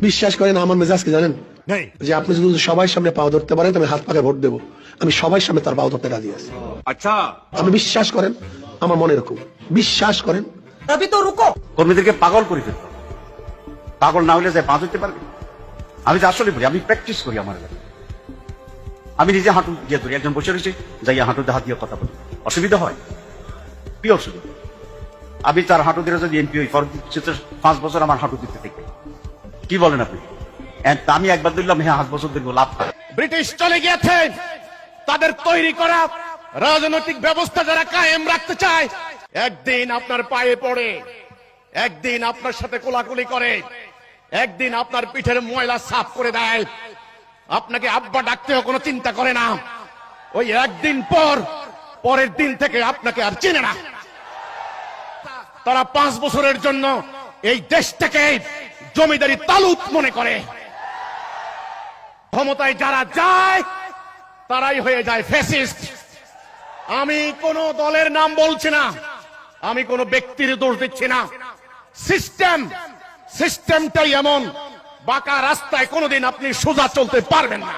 বিশ্বাস করেন আমার মেজাজ কি জানেন, যে আপনি যদি সবার সামনে পাও ধরতে পারেন আমি হাত পাকে ভোট দেবো। আমি সবার সামনে তার পাও ধরতে রাজি আছি। আচ্ছা, আপনি বিশ্বাস করেন, আমার মনে এরকম বিশ্বাস করেন। তবে তো রুকো, কর্মীদেরকে পাগল করে ফেলতে হবে। পাগল না হলে যায় পা ধরতে পারবে। আমি যে আসলে বলি, আমি প্র্যাকটিস করি আমার এলাকায়। আমি নিজে হাঁটু দিয়ে ধরি, একজন বসে রয়েছে যাই হাঁটুতে হাত দিয়ে কথা বলি, অসুবিধা হয়? কি অসুবিধা? আমি তার হাঁটু দিয়ে যদি এমপি হই, পরবর্তী 5 বছর আমার হাঁটু দিতে থাকবে। কি বলেন আপনি? আমি একবার দিলাম, হ্যাঁ 5 বছর দেখবো লাভ হয়। ব্রিটিশ চলে গিয়েছে, তাদের তৈরি করা রাজনৈতিক ব্যবস্থা যারা কায়েম রাখতে চায়, একদিন আপনার পায়ে পড়ে, একদিন আপনার সাথে কোলাকুলি করে, একদিন আপনার পিঠের ময়লা সাফ করে দেয়, আপনাকে আব্বা ডাকতেও কোনো চিন্তা করে না। ওই একদিন পর পরের দিন থেকে আপনাকে আর চেনে না। তারা 5 বছরের জন্য এই দেশটাকে জমিদারি তালুত মনে করে। ক্ষমতায় যারা যায় তারাই হয়ে যায় ফ্যাসিস্ট। আমি কোন দলের নাম বলছি না, আমি কোন ব্যক্তির দোষ দিচ্ছি না। সিস্টেমটাই এমন, বাঁকা রাস্তায় কোনোদিন আপনি সোজা চলতে পারবেন না।